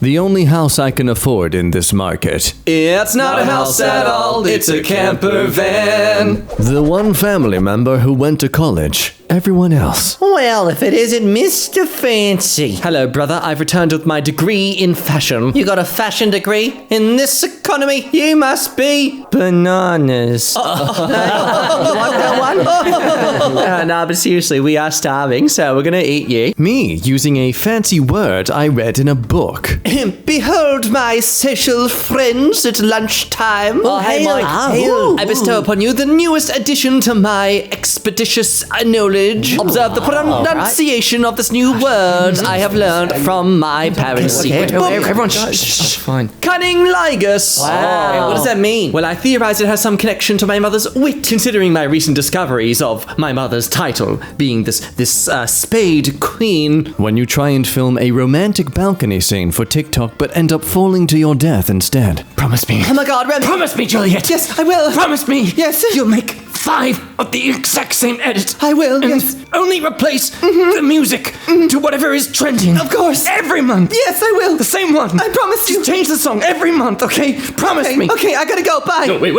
The only house I can afford in this market. It's not a house at all, it's a camper van. The one family member who went to college. Everyone else. Well, if it isn't Mr. Fancy. Hello, brother. I've returned with my degree in fashion. You got a fashion degree? In this economy, you must be bananas. You want that one? No, but seriously, we are starving, so we're gonna eat you. Me, using a fancy word I read in a book. Behold my social friends at lunchtime. Oh, hey, Mike. Hail. I bestow upon you the newest addition to my expeditious knowledge. Observe the pronunciation of this new word I have learned from my parents' secret book. Everyone, shh. Fine. Cunningligus. Wow. What does that mean? Well, I theorize it has some connection to my mother's wit, considering my recent discoveries of my mother's title being this spade queen. When you try and film a romantic balcony scene for TikTok but end up falling to your death instead. Promise me. Oh my God, Rem. Promise me, Juliet. Yes, I will. Promise me. Yes. You'll make 5 of the exact same edit. I will, and yes. only replace the music to whatever is trending. Of course. Every month. Yes, I will. The same one. I promise you. Just change the song every month, okay? Promise me. Okay, I gotta go. Bye. No, wait.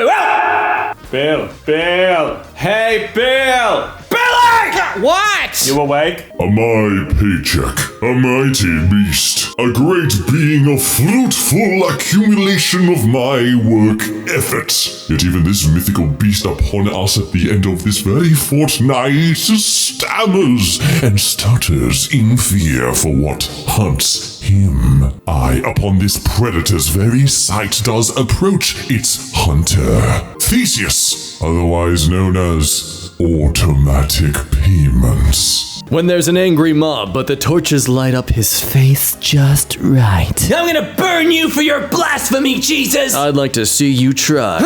Bill! Hey, Bill! Billy! What? You awake? A my paycheck, a mighty beast, a great being of fruitful accumulation of my work efforts. Yet even this mythical beast upon us at the end of this very fortnight stammers and stutters in fear for what hunts him. I, upon this predator's very sight, does approach its hunter, Theseus, otherwise known as automatic payments. When there's an angry mob, but the torches light up his face just right. I'm gonna burn you for your blasphemy, Jesus! I'd like to see you try.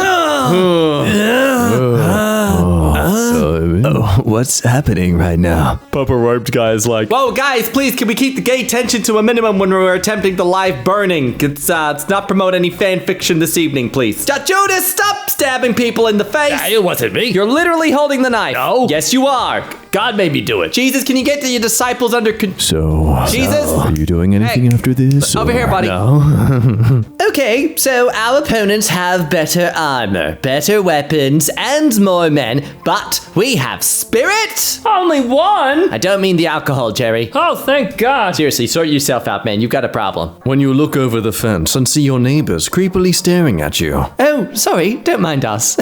What's happening right now? Papa Roped guy is like, Whoa, guys, please, can we keep the gay tension to a minimum when we're attempting the live burning? Let's not promote any fan fiction this evening, please. Judas, stop stabbing people in the face! it wasn't me. You're literally holding the knife. No. Yes, you are. God made me do it. Jesus, can you get your disciples under control? Jesus? Jesus? Are you doing anything after this? Over here, buddy. No? Okay, so our opponents have better armor, better weapons, and more men, but we have spirit? Only one? I don't mean the alcohol, Jerry. Oh, thank God. Seriously, sort yourself out, man. You've got a problem. When you look over the fence and see your neighbors creepily staring at you. Oh, sorry, don't mind us.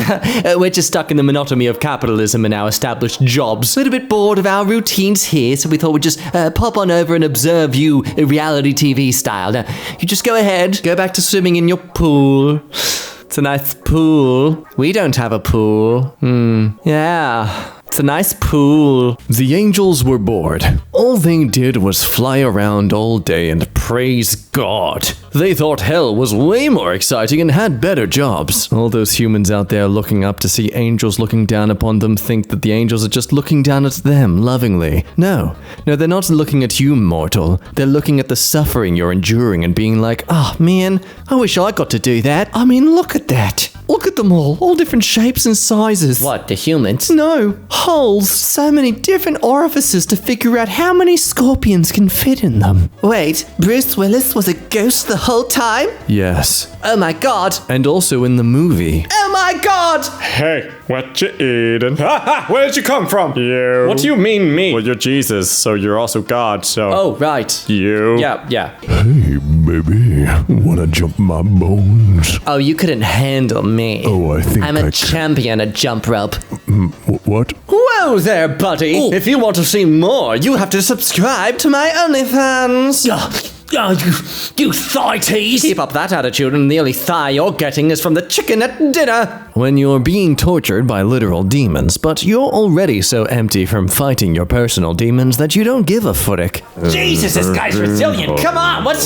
We're just stuck in the monotony of capitalism and our established jobs. A little bit bored of our routines here, so we thought we'd just pop on over and observe you reality TV style. Now, you just go ahead, go back to swimming in your pool. It's a nice pool. We don't have a pool. Yeah. It's a nice pool. The angels were bored. All they did was fly around all day and praise God. They thought hell was way more exciting and had better jobs. All those humans out there looking up to see angels looking down upon them think that the angels are just looking down at them lovingly. No, they're not looking at you, mortal. They're looking at the suffering you're enduring and being like, oh man, I wish I got to do that. I mean, look at that. Look at them all different shapes and sizes. What, the humans? No, holes. So many different orifices to figure out how many scorpions can fit in them. Wait, Bruce Willis was a ghost the whole time? Yes. Oh my God. And also in the movie. Oh my God. Hey, what you eating? Where did you come from? You. What do you mean, me? Well, you're Jesus, so you're also God, so... Oh, right. You. Yeah. Hey, baby, wanna jump my bones? Oh, you couldn't handle me. Oh, I think I'm a champion at jump rope. What? Whoa there, buddy. Ooh. If you want to see more, you have to subscribe to my OnlyFans. You thigh tease. Keep up that attitude and the only thigh you're getting is from the chicken at dinner. When you're being tortured by literal demons, but you're already so empty from fighting your personal demons that you don't give a footick. Jesus, this guy's resilient. Come on, what's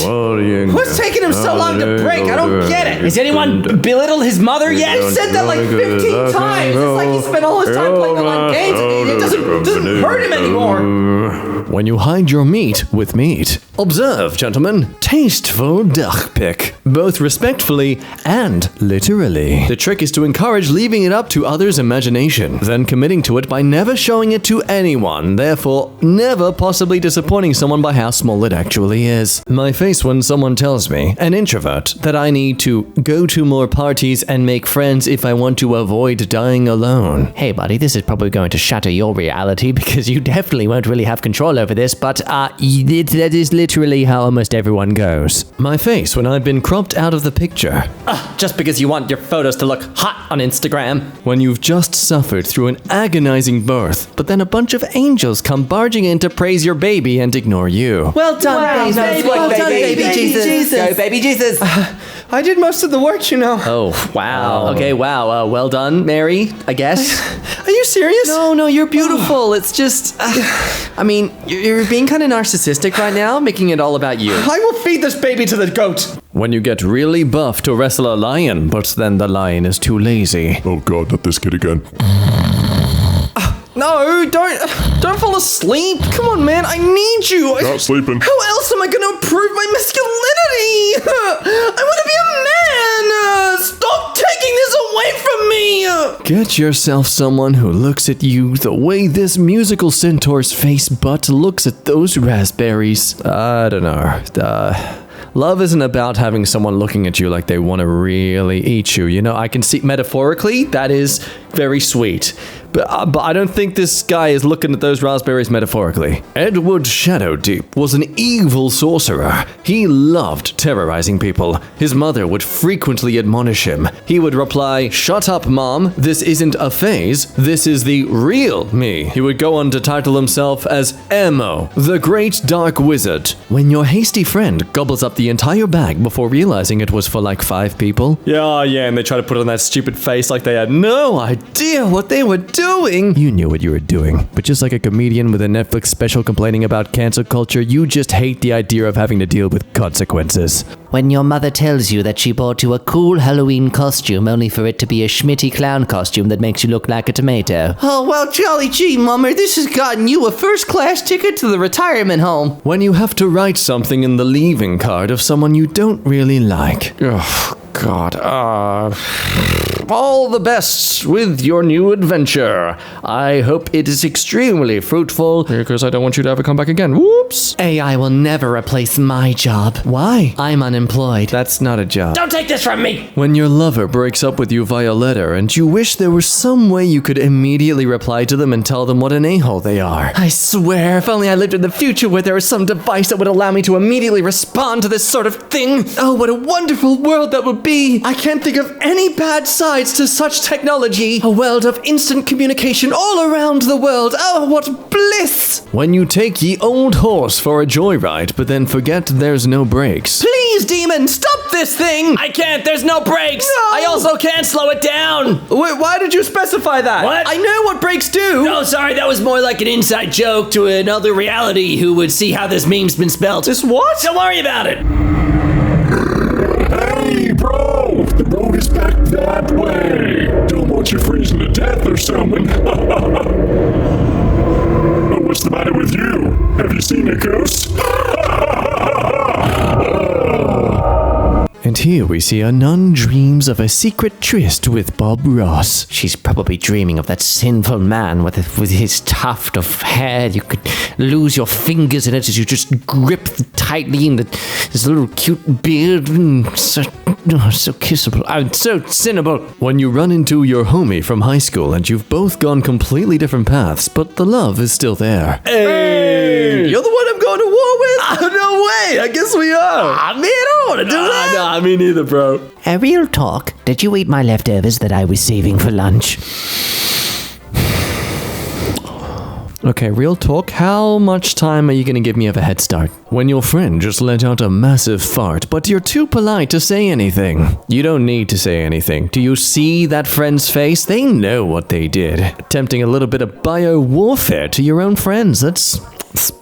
taking him so long to break? I don't get it. Has anyone belittled his mother yet? He said that like 15 times. It's like he spent all his time playing online games and it doesn't hurt him anymore. When you hide your meat with meat. Observe, gentlemen. Tasteful duck pic. Both respectfully and literally. The trick is to encourage leaving it up to others' imagination, then committing to it by never showing it to anyone, therefore never possibly disappointing someone by how small it actually is. My face when someone tells me, an introvert, that I need to go to more parties and make friends if I want to avoid dying alone. Hey buddy, this is probably going to shatter your reality because you definitely won't really have control over this, but that is literally how almost everyone goes. My face when I've been cropped out of the picture. Just because you want your photos to look hot on Instagram. When you've just suffered through an agonizing birth, but then a bunch of angels come barging in to praise your baby and ignore you. Well done, baby. Well done, baby Jesus. Go, baby Jesus. I did most of the work, you know. Oh, wow. Okay, wow. Well done, Mary, I guess. Are you serious? No, you're beautiful. It's just, I mean, you're being kind of narcissistic right now, making it all about you. I will feed this baby to the goat. When you get really buff to wrestle a lion, but then the lion is too lazy. Oh god, not this kid again. No, don't fall asleep. Come on, man, I need you. Not sleeping. How else am I going to improve my masculinity? I want to be a man. Stop taking this away from me. Get yourself someone who looks at you the way this musical centaur's face butt looks at those raspberries. I don't know. Love isn't about having someone looking at you like they want to really eat you. You know, I can see metaphorically that is very sweet. But I don't think this guy is looking at those raspberries metaphorically. Edward Shadowdeep was an evil sorcerer. He loved terrorizing people. His mother would frequently admonish him. He would reply, "Shut up, Mom. This isn't a phase. This is the real me." He would go on to title himself as Emo, the Great Dark Wizard. When your hasty friend gobbles up the entire bag before realizing it was for like 5 people. Yeah, and they try to put on that stupid face like they had No idea what they were doing. You knew what you were doing. But just like a comedian with a Netflix special complaining about cancel culture, you just hate the idea of having to deal with consequences. When your mother tells you that she bought you a cool Halloween costume only for it to be a schmitty clown costume that makes you look like a tomato. Oh, well, jolly gee, Mummer, this has gotten you a first-class ticket to the retirement home. When you have to write something in the leaving card of someone you don't really like. Oh, God. All the best with your new adventure. I hope it is extremely fruitful, because I don't want you to ever come back again. Whoops. AI will never replace my job. Why? I'm unemployed. That's not a job. Don't take this from me! When your lover breaks up with you via letter and you wish there was some way you could immediately reply to them and tell them what an a-hole they are. I swear, if only I lived in the future where there was some device that would allow me to immediately respond to this sort of thing. Oh, what a wonderful world that would be. I can't think of any bad sides to such technology. A world of instant communication all around the world. Oh, what bliss! When you take ye old horse for a joyride, but then forget there's no brakes. Please, demon, stop this thing! I can't, there's no brakes! No! I also can't slow it down! Wait, why did you specify that? What? I know what brakes do. No, sorry, that was more like an inside joke to another reality who would see how this meme's been spelled. This what? Don't worry about it! Hey, bro! The road is back that way! Don't want you freezing to death or something. Oh, what's the matter with you? Have you seen a ghost? And here we see a nun dreams of a secret tryst with Bob Ross. She's probably dreaming of that sinful man with his tuft of hair. You could lose your fingers in it as you just grip tightly in his little cute beard. So kissable. So sinnable. When you run into your homie from high school and you've both gone completely different paths, but the love is still there. Hey! You're the one I'm going to war with? No way! I guess we are. I mean, I don't want to do that. Nah, me neither, bro. A real talk. Did you eat my leftovers that I was saving for lunch? Okay, real talk, how much time are you gonna give me of a head start? When your friend just let out a massive fart, but you're too polite to say anything. You don't need to say anything. Do you see that friend's face? They know what they did. Attempting a little bit of bio-warfare to your own friends. It's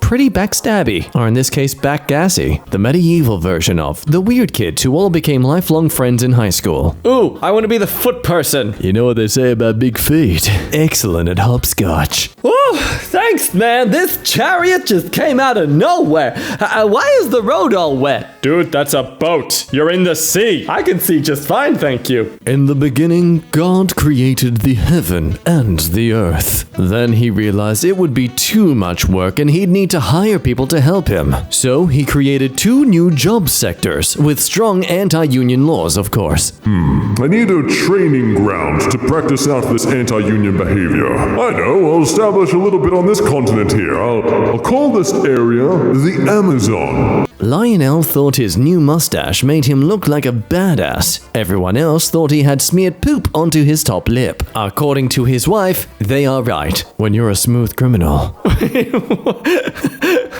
pretty backstabby, or in this case, backgassy. The medieval version of the weird kids who all became lifelong friends in high school. Ooh, I want to be the foot person. You know what they say about big feet? Excellent at hopscotch. Oh! Thanks, man. This chariot just came out of nowhere. Why is the road all wet? Dude, that's a boat. You're in the sea. I can see just fine, thank you. In the beginning, God created the heaven and the earth. Then he realized it would be too much work and he'd need to hire people to help him. So he created 2 new job sectors with strong anti-union laws, of course. I need a training ground to practice out this anti-union behavior. I know, I'll establish a little bit on this continent here. I'll call this area the Amazon. Lionel thought his new mustache made him look like a badass. Everyone else thought he had smeared poop onto his top lip. According to his wife, they are right when you're a smooth criminal.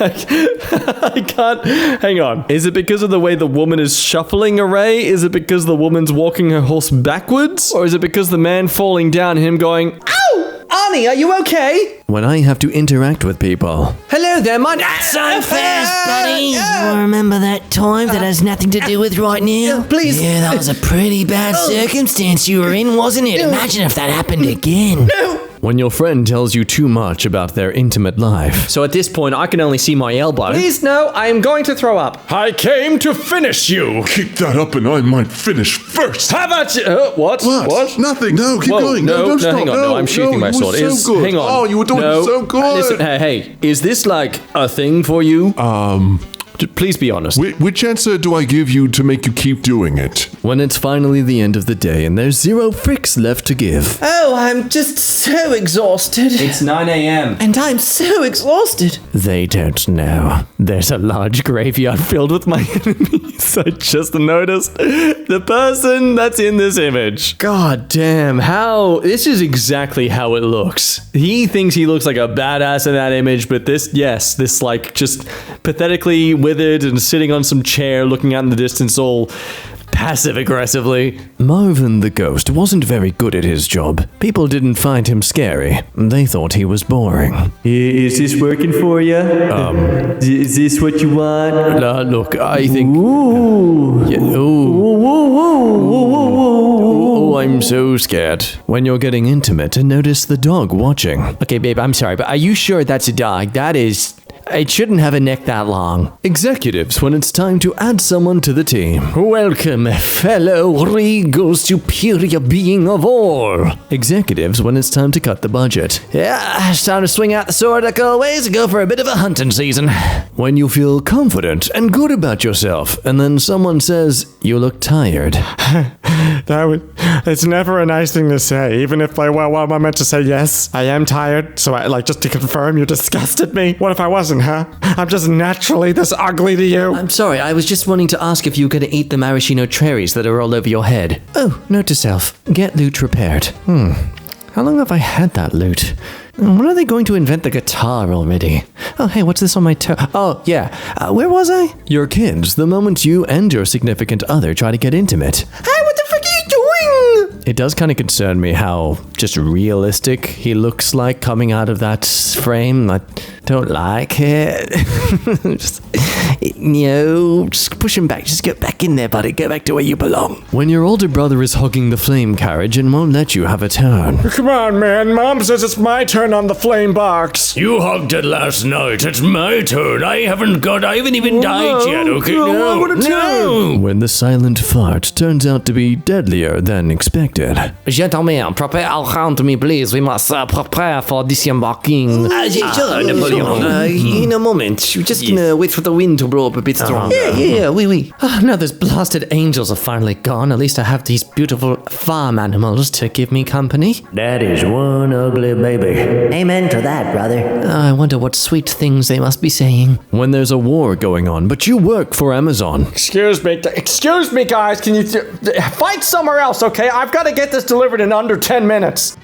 I can't. Hang on. Is it because of the way the woman is shuffling, Array? Is it because the woman's walking her horse backwards? Or is it because the man falling down and him going, ow! Arnie, are you okay? When I have to interact with people. Hello there, my... So fast, buddy. You remember that time that has nothing to do with right now? Please. Yeah, that was a pretty bad circumstance you were in, wasn't it? Imagine if that happened again. When your friend tells you too much about their intimate life. So at this point, I can only see my elbow. Please, no, I am going to throw up. I came to finish you. Keep that up and I might finish first. How about you? What? Nothing. No, keep going. No, don't stop. Hang on. No, I'm sheathing my sword. You were so good. Hang on. Oh, you were doing so good. Listen, hey, is this like a thing for you? Please be honest. Which answer do I give you to make you keep doing it? When it's finally the end of the day and there's 0 fricks left to give. Oh, I'm just so exhausted. It's 9 a.m. And I'm so exhausted. They don't know. There's a large graveyard filled with my enemies. I just noticed the person that's in this image. God damn, this is exactly how it looks. He thinks he looks like a badass in that image, but this like just pathetically withered and sitting on some chair looking out in the distance all passive aggressively. Marvin the ghost wasn't very good at his job. People didn't find him scary. They thought he was boring. Is this working for you? Is this what you want? Look, I think... Ooh. Yeah, ooh, I'm so scared. When you're getting intimate, notice the dog watching. Okay, babe, I'm sorry, but are you sure that's a dog? It shouldn't have a neck that long. Executives, when it's time to add someone to the team. Welcome, fellow regal superior being of all. Executives, when it's time to cut the budget. Yeah, it's time to swing out the sword like always and go for a bit of a hunting season. When you feel confident and good about yourself, and then someone says, you look tired. It's never a nice thing to say, even if I meant to say yes, I am tired, so just to confirm, you disgusted me. What if I wasn't, huh? I'm just naturally this ugly to you. I'm sorry, I was just wanting to ask if you were going to eat the maraschino cherries that are all over your head. Oh, note to self, get loot repaired. How long have I had that loot? When are they going to invent the guitar already? Oh, hey, what's this on my toe? Oh, yeah. Where was I? Your kids, the moment you and your significant other try to get intimate. Hey, what the frick are you doing? It does kind of concern me how just realistic he looks like coming out of that frame. I don't like it. just push him back. Just get back in there, buddy. Get back to where you belong. When your older brother is hugging the flame carriage and won't let you have a turn. Come on, man. Mom says it's my turn on the flame box. You hugged it last night. It's my turn. I haven't even died yet, okay? No. When the silent fart turns out to be deadlier than expected. Gentlemen, prepare around me, please. We must prepare for disembarking. Sure, Napoleon. In a moment. You're just gonna wait for the wind to blow up a bit stronger. Oui. Now those blasted angels are finally gone. At least I have these beautiful farm animals to give me company. That is one ugly baby. Amen to that, brother. I wonder what sweet things they must be saying. When there's a war going on, but you work for Amazon. Excuse me, guys. Can you fight somewhere else, okay? I've got to get this delivered in under 10 minutes.